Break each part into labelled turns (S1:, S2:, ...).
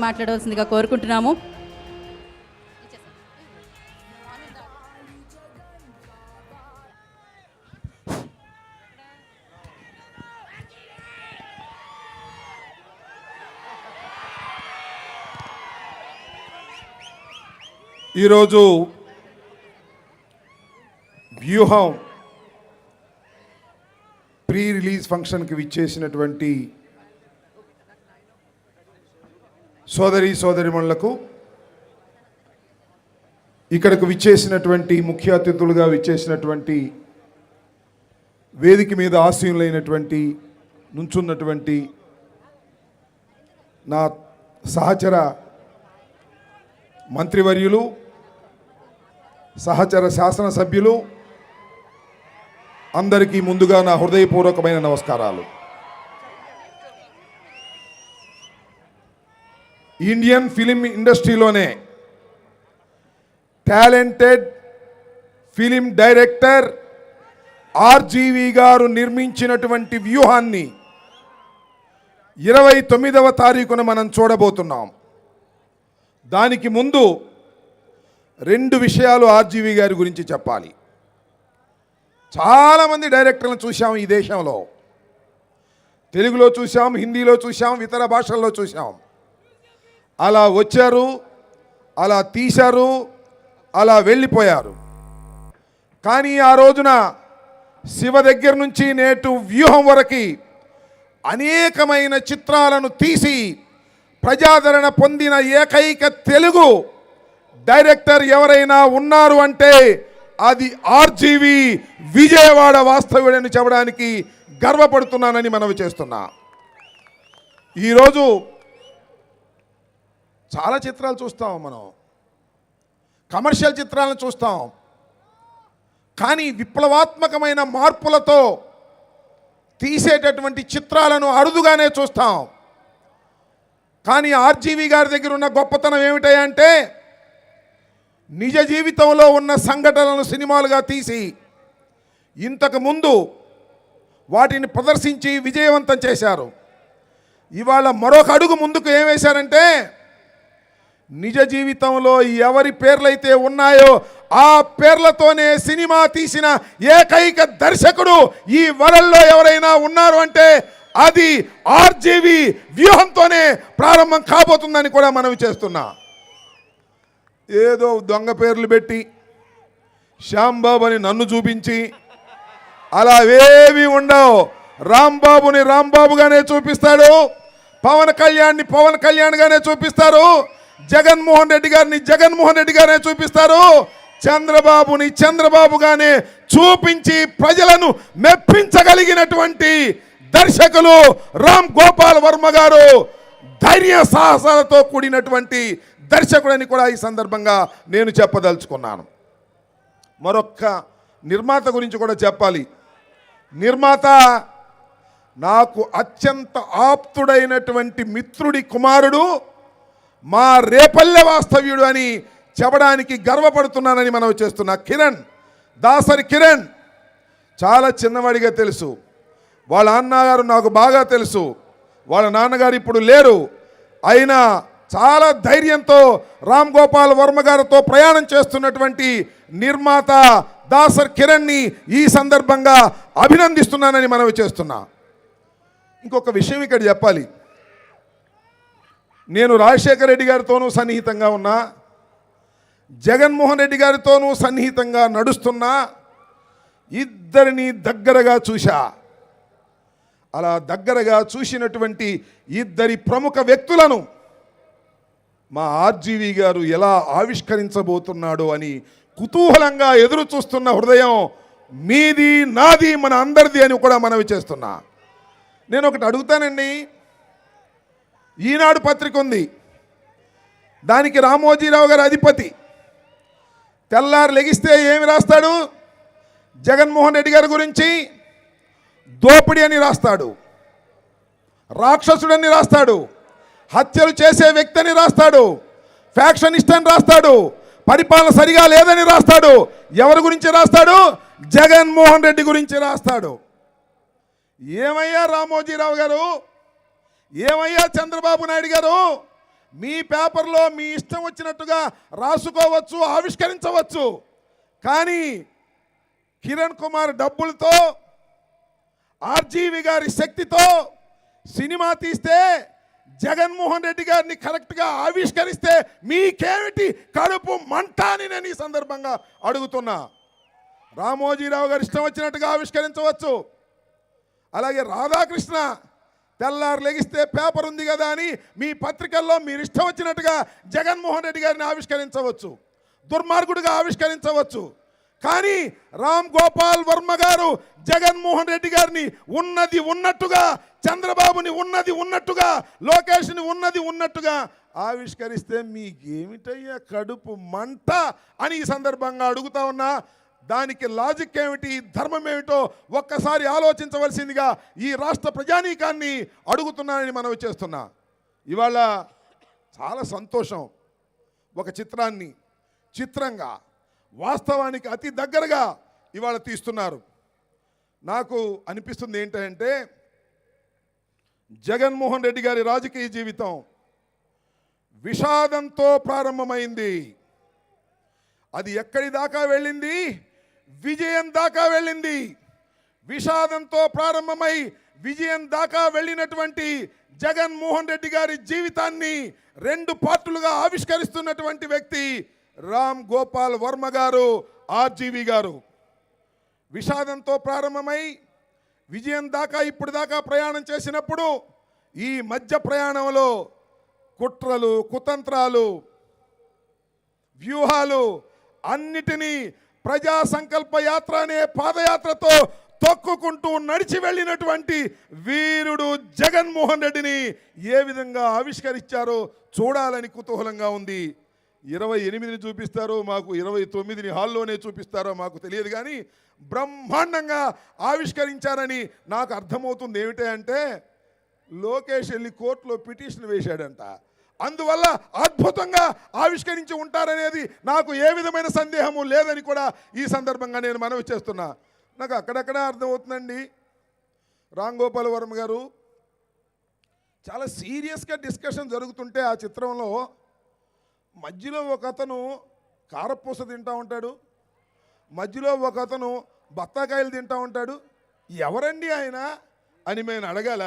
S1: మాట్లాడవలసిందిగా కోరుకుంటున్నాము.
S2: ఈరోజు వ్యూహం ప్రీ రిలీజ్ ఫంక్షన్కి విచ్చేసినటువంటి సోదరిమణులకు, ఇక్కడకు విచ్చేసినటువంటి ముఖ్య అతిథులుగా విచ్చేసినటువంటి వేదిక మీద ఆసీనులైనటువంటి నుంచున్నటువంటి నా సహచర మంత్రివర్యులు, సహచర శాసనసభ్యులు అందరికీ ముందుగా నా హృదయపూర్వకమైన నమస్కారాలు. ఇండియన్ ఫిలిం ఇండస్ట్రీలోనే టాలెంటెడ్ ఫిలిం డైరెక్టర్ ఆర్జీవి గారు నిర్మించినటువంటి వ్యూహాన్ని 29వ తారీఖున మనం చూడబోతున్నాం. దానికి ముందు 2 విషయాలు ఆర్జీవి గారి గురించి చెప్పాలి. చాలామంది డైరెక్టర్లను చూసాం ఈ దేశంలో. తెలుగులో చూసాం, హిందీలో చూసాం, ఇతర భాషల్లో చూసాం. అలా వచ్చారు, అలా తీశారు, అలా వెళ్ళిపోయారు. కానీ ఆ రోజున శివ దగ్గర నుంచి నేటు వ్యూహం వరకు అనేకమైన చిత్రాలను తీసి ప్రజాదరణ పొందిన ఏకైక తెలుగు డైరెక్టర్ ఎవరైనా ఉన్నారు అంటే అది ఆర్జీవి, విజయవాడ వాస్తవ్యుడని చెప్పడానికి గర్వపడుతున్నానని మనవి చేస్తున్నా. ఈరోజు చాలా చిత్రాలు చూస్తాం, మనం కమర్షియల్ చిత్రాలను చూస్తాం, కానీ విప్లవాత్మకమైన మార్పులతో తీసేటటువంటి చిత్రాలను అరుదుగానే చూస్తాం. కానీ ఆర్జీవి గారి దగ్గర ఉన్న గొప్పతనం ఏమిటంటే నిజ జీవితంలో ఉన్న సంఘటనలను సినిమాలుగా తీసి ఇంతకు ముందు వాటిని ప్రదర్శించి విజయవంతం చేశారు. ఇవాళ మరొక అడుగు ముందుకు ఏం వేశారంటే నిజ జీవితంలో ఎవరి పేర్లైతే ఉన్నాయో ఆ పేర్లతోనే సినిమా తీసిన ఏకైక దర్శకుడు ఈ వరల్డ్లో ఎవరైనా ఉన్నారు అంటే అది ఆర్జీవి వ్యూహంతోనే ప్రారంభం కాబోతుందని కూడా మనవి చేస్తున్నా. ఏదో దొంగ పేర్లు పెట్టి శ్యాంబాబు అని నన్ను చూపించి అలా ఏవి ఉండవు. రాంబాబుని రాంబాబుగానే చూపిస్తాడు, పవన్ కళ్యాణ్ని పవన్ కళ్యాణ్గానే చూపిస్తారు, జగన్మోహన్ రెడ్డి గారిని జగన్మోహన్ రెడ్డి గానే చూపిస్తారు, చంద్రబాబుని చంద్రబాబుగానే చూపించి ప్రజలను మెప్పించగలిగినటువంటి దర్శకులు రామ్ గోపాల్ వర్మ గారు. ధైర్య సాహసాలతో కూడినటువంటి దర్శకుడని కూడా ఈ సందర్భంగా నేను చెప్పదలుచుకున్నాను. మరొక్క నిర్మాత గురించి కూడా చెప్పాలి. నిర్మాత నాకు అత్యంత ఆప్తుడైనటువంటి మిత్రుడి కుమారుడు, మా రేపల్లె వాస్తవ్యుడు అని చెప్పడానికి గర్వపడుతున్నానని మనం చేస్తున్నా. కిరణ్, దాసరి కిరణ్ చాలా చిన్నవాడిగా తెలుసు. వాళ్ళ అన్నగారు నాకు బాగా తెలుసు. వాళ్ళ నాన్నగారు ఇప్పుడు లేరు. అయినా చాలా ధైర్యంతో రామ్ గోపాల్ వర్మ గారితో ప్రయాణం చేస్తున్నటువంటి నిర్మాత దాసర్ కిరణ్ని ఈ సందర్భంగా అభినందిస్తున్నానని మనవి చేస్తున్నా. ఇంకొక విషయం ఇక్కడ చెప్పాలి. నేను రాజశేఖర రెడ్డి గారితోనూ సన్నిహితంగా ఉన్నా, జగన్మోహన్ రెడ్డి గారితోనూ సన్నిహితంగా నడుస్తున్నా, ఇద్దరిని దగ్గరగా చూశా. అలా దగ్గరగా చూసినటువంటి ఇద్దరి ప్రముఖ వ్యక్తులను మా ఆర్జీవి గారు ఎలా ఆవిష్కరించబోతున్నాడో అని కుతూహలంగా ఎదురు చూస్తున్న హృదయం మీది, నాది, మన అందరిది అని కూడా మనవి చేస్తున్నా. నేను ఒకటి అడుగుతానండి. ఈనాడు పత్రిక ఉంది, దానికి రామోజీరావు గారు అధిపతి. తెల్లారు లెగిస్తే ఏమి రాస్తాడు? జగన్మోహన్ రెడ్డి గారి గురించి దోపిడీ అని రాస్తాడు, రాక్షసుడని రాస్తాడు, హత్యలు చేసే వ్యక్తి అని రాస్తాడు, ఫ్యాక్షనిస్ట్ అని రాస్తాడు, పరిపాలన సరిగా లేదని రాస్తాడు. ఎవరి గురించి రాస్తాడు? జగన్మోహన్ రెడ్డి గురించి రాస్తాడు. ఏమయ్యా రామోజీరావు గారు, ఏమయ్యా చంద్రబాబు నాయుడు గారు, మీ పేపర్లో మీ ఇష్టం వచ్చినట్టుగా రాసుకోవచ్చు, ఆవిష్కరించవచ్చు. కానీ కిరణ్ కుమార్ డబ్బులతో, ఆర్జీవి గారి శక్తితో సినిమా తీస్తే, జగన్మోహన్ రెడ్డి గారిని కరెక్ట్గా ఆవిష్కరిస్తే మీకేమిటి కడుపు మంట అని నేను ఈ సందర్భంగా అడుగుతున్నా. రామోజీరావు గారు ఇష్టం వచ్చినట్టుగా ఆవిష్కరించవచ్చు. అలాగే రాధాకృష్ణ తెల్లారు లెగిస్తే పేపర్ ఉంది కదా అని మీ పత్రికల్లో మీరు ఇష్టం వచ్చినట్టుగా జగన్మోహన్ రెడ్డి గారిని ఆవిష్కరించవచ్చు, దుర్మార్గుడిగా ఆవిష్కరించవచ్చు. కానీ రామ్ గోపాల్ వర్మ గారు జగన్మోహన్ రెడ్డి గారిని ఉన్నది ఉన్నట్టుగా, చంద్రబాబుని ఉన్నది ఉన్నట్టుగా, లోకేష్ని ఉన్నది ఉన్నట్టుగా ఆవిష్కరిస్తే మీకేమిటయ్యా కడుపు మంట అని ఈ సందర్భంగా అడుగుతా ఉన్నా. దానికి లాజిక్ ఏమిటి, ధర్మం ఏమిటో ఒక్కసారి ఆలోచించవలసిందిగా ఈ రాష్ట్ర ప్రజానీకాన్ని అడుగుతున్నానని మనవి చేస్తున్నా. ఇవాళ చాలా సంతోషం. ఒక చిత్రాన్ని చిత్రంగా, వాస్తవానికి అతి దగ్గరగా ఇవాళ తీస్తున్నారు. నాకు అనిపిస్తుంది ఏంటంటే, జగన్మోహన్ రెడ్డి గారి రాజకీయ జీవితం విషాదంతో ప్రారంభమైంది. అది ఎక్కడి దాకా వెళ్ళింది? విజయం దాకా వెళ్ళింది. విషాదంతో ప్రారంభమై విజయం దాకా వెళ్ళినటువంటి జగన్మోహన్ రెడ్డి గారి జీవితాన్ని 2 పార్టులుగా ఆవిష్కరిస్తున్నటువంటి వ్యక్తి రామ్ గోపాల్ వర్మ గారు, ఆర్జీవి గారు. విషాదంతో ప్రారంభమై విజయం దాకా ఇప్పుడు దాకా ప్రయాణం చేసినప్పుడు ఈ మధ్య ప్రయాణంలో కుట్రలు, కుతంత్రాలు, వ్యూహాలు అన్నిటినీ ప్రజా సంకల్ప యాత్ర అనే పాదయాత్రతో తొక్కుకుంటూ నడిచి వెళ్ళినటువంటి వీరుడు జగన్మోహన్ రెడ్డిని ఏ విధంగా ఆవిష్కరించారో చూడాలని కుతూహలంగా ఉంది. 28ని చూపిస్తారో, మాకు 29ని హాల్లోనే చూపిస్తారో మాకు తెలియదు. కానీ బ్రహ్మాండంగా ఆవిష్కరించారని నాకు అర్థమవుతుంది. ఏమిటంటే, లోకేష్ వెళ్ళి కోర్టులో పిటిషన్ వేశాడంట. అందువల్ల అద్భుతంగా ఆవిష్కరించి ఉంటారనేది నాకు ఏ విధమైన సందేహము లేదని కూడా ఈ సందర్భంగా నేను మనవి చేస్తున్నా. నాకు అక్కడక్కడ అర్థమవుతుందండి. రామ్ గోపాల్ వర్మ గారు చాలా సీరియస్గా డిస్కషన్ జరుగుతుంటే ఆ చిత్రంలో మధ్యలో ఒక అతను కారపూస తింటూ ఉంటాడు, మధ్యలో ఒక అతను బత్తాకాయలు తింటూ ఉంటాడు. ఎవరండి ఆయన అని నేను అడగాల?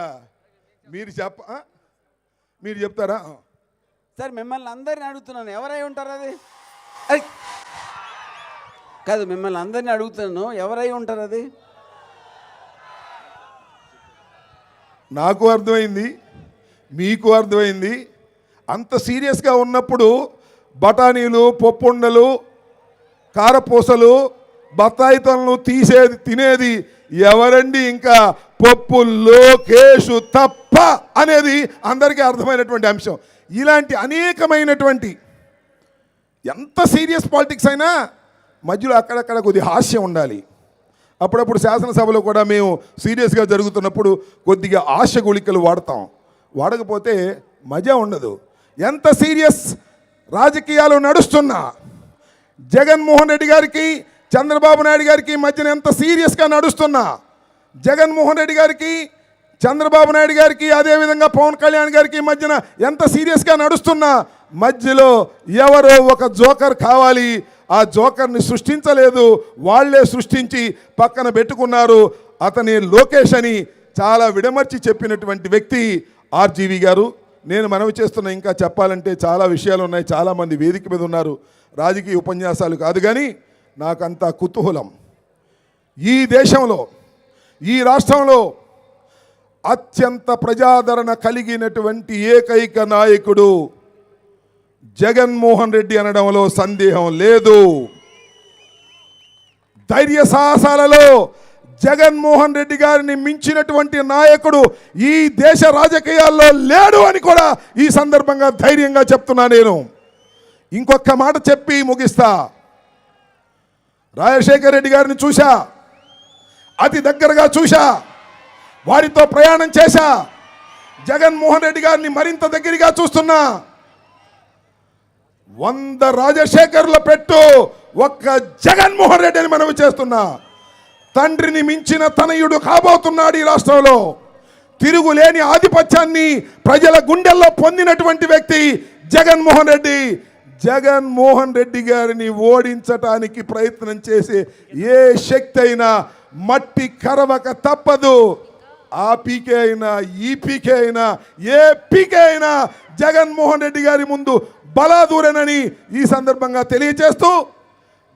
S2: మీరు చెప్తారా?
S1: సార్, మిమ్మల్ని అందరిని అడుగుతున్నాను, ఎవరై ఉంటారు అది? కాదు, మిమ్మల్ని అందరినీ అడుగుతున్నాను, ఎవరై ఉంటారు అది?
S2: నాకు అర్థమైంది, మీకు అర్థమైంది. అంత సీరియస్గా ఉన్నప్పుడు బఠానీలు, పప్పుండలు, కారపూసలు, బత్తాయి తొనలు తినేది ఎవరండి? ఇంకా పప్పు లోకేష్ తప్ప అనేది అందరికీ అర్థమైనటువంటి అంశం. ఇలాంటి అనేకమైనటువంటి ఎంత సీరియస్ పాలిటిక్స్ అయినా మధ్యలో అక్కడక్కడ కొద్ది హాస్యం ఉండాలి. అప్పుడప్పుడు శాసనసభలో కూడా మేము సీరియస్గా జరుగుతున్నప్పుడు కొద్దిగా ఆశ గుళికలు వాడతాం. వాడకపోతే మజా ఉండదు. ఎంత సీరియస్ రాజకీయాలు నడుస్తున్నా జగన్మోహన్ రెడ్డి గారికి, చంద్రబాబు నాయుడు గారికి మధ్యన ఎంత సీరియస్గా నడుస్తున్నా, జగన్మోహన్ రెడ్డి గారికి, చంద్రబాబు నాయుడు గారికి, అదేవిధంగా పవన్ కళ్యాణ్ గారికి మధ్యన ఎంత సీరియస్గా నడుస్తున్నా మధ్యలో ఎవరో ఒక జోకర్ కావాలి. ఆ జోకర్ని సృష్టించలేదు, వాళ్లే సృష్టించి పక్కన పెట్టుకున్నారు. అతని లోకేష్ అని చాలా విడమర్చి చెప్పినటువంటి వ్యక్తి ఆర్జీవి గారు. నేను మనవి చేస్తున్నా, ఇంకా చెప్పాలంటే చాలా విషయాలు ఉన్నాయి. చాలామంది వేదిక మీద ఉన్నారు. రాజకీయ ఉపన్యాసాలు కాదు, కానీ నాకంత కుతూహలం. ఈ దేశంలో, ఈ రాష్ట్రంలో అత్యంత ప్రజాదరణ కలిగినటువంటి ఏకైక నాయకుడు జగన్మోహన్ రెడ్డి అనడంలో సందేహం లేదు. ధైర్య సాహసాలలో జగన్మోహన్ రెడ్డి గారిని మించినటువంటి నాయకుడు ఈ దేశ రాజకీయాల్లో లేడు అని కూడా ఈ సందర్భంగా ధైర్యంగా చెప్తున్నా. నేను ఇంకొక మాట చెప్పి ముగిస్తా. రాజశేఖర్ రెడ్డి గారిని చూశా, అతి దగ్గరగా చూశా, వారితో ప్రయాణం చేశా. జగన్మోహన్ రెడ్డి గారిని మరింత దగ్గరగా చూస్తున్నా. 100 రాజశేఖర్లు పెట్టు, ఒక్క జగన్మోహన్ రెడ్డి అని మనవి చేస్తున్నా. తండ్రిని మించిన తనయుడు కాబోతున్నాడు ఈ రాష్ట్రంలో. తిరుగులేని ఆధిపత్యాన్ని ప్రజల గుండెల్లో పొందినటువంటి వ్యక్తి జగన్మోహన్ రెడ్డి గారిని ఓడించటానికి ప్రయత్నం చేసే ఏ శక్తి అయినా మట్టి కరవక తప్పదు. ఆ పీకే అయినా ఈ పీకే అయినా ఏ పీకే అయినా జగన్మోహన్ రెడ్డి గారి ముందు బలాదూరనని ఈ సందర్భంగా తెలియజేస్తూ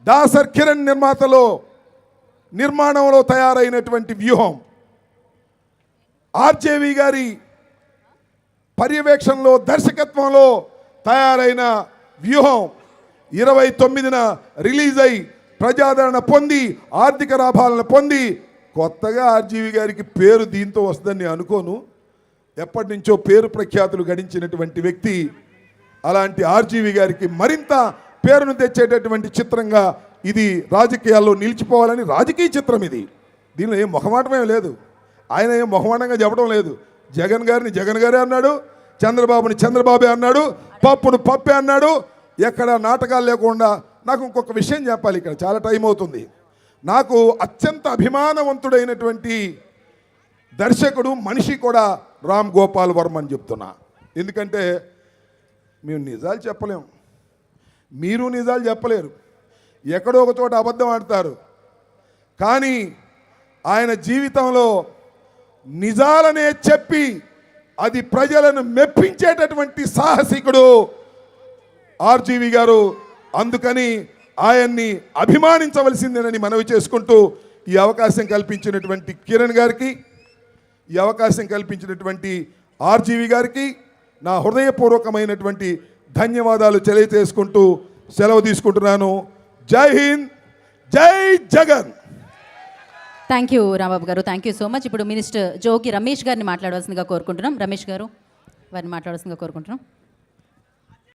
S2: దాసర్ కిరణ్ నిర్మాణంలో తయారైనటువంటి వ్యూహం ఆర్జేవి గారి పర్యవేక్షణలో దర్శకత్వంలో తయారైన వ్యూహం 29న రిలీజ్ అయి ప్రజాదరణ పొంది ఆర్థిక లాభాలను పొంది కొత్తగా ఆర్జీవి గారికి పేరు దీంతో వస్తుందని నేను అనుకోను. ఎప్పటి నుంచో పేరు ప్రఖ్యాతులు గడించినటువంటి వ్యక్తి. అలాంటి ఆర్జీవి గారికి మరింత పేరును తెచ్చేటటువంటి చిత్రంగా ఇది రాజకీయాల్లో నిలిచిపోవాలని రాజకీయ చిత్రం ఇది. దీనిలో ఏం మొహమాటమే లేదు. ఆయన ఏం మొహమాటంగా చెప్పడం లేదు. జగన్ గారిని జగన్ గారే అన్నాడు, చంద్రబాబుని చంద్రబాబే అన్నాడు, పప్పును పప్పే అన్నాడు. ఎక్కడ నాటకాలు లేకుండా నాకు ఇంకొక విషయం చెప్పాలి, ఇక్కడ చాలా టైం అవుతుంది. నాకు అత్యంత అభిమానవంతుడైనటువంటి దర్శకుడు మనిషి కూడా రామ్ గోపాల్ వర్మ అని చెప్తున్నా. ఎందుకంటే మేము నిజాలు చెప్పలేము, మీరు నిజాలు చెప్పలేరు, ఎక్కడో ఒక చోట అబద్ధం ఆడతారు. కానీ ఆయన జీవితంలో నిజాలనే చెప్పి అది ప్రజలను మెప్పించేటటువంటి సాహసికుడు ఆర్జీవి గారు. అందుకని ఆయన్ని అభిమానించవలసిందేనని మనవి చేసుకుంటూ ఈ అవకాశం కల్పించినటువంటి కిరణ్ గారికి, ఈ అవకాశం కల్పించినటువంటి ఆర్జీవి గారికి నా హృదయపూర్వకమైనటువంటి ధన్యవాదాలు తెలియజేసుకుంటూ సెలవు తీసుకుంటున్నాను. జై హింద్, జై జగన్.
S3: థ్యాంక్ యూ రాంబాబు గారు, థ్యాంక్ యూ సో మచ్. ఇప్పుడు మినిస్టర్ జోగి రమేష్ గారిని మాట్లాడవలసిందిగా కోరుకుంటున్నాం. రమేష్ గారు వారిని మాట్లాడవలసిందిగా కోరుకుంటున్నాం.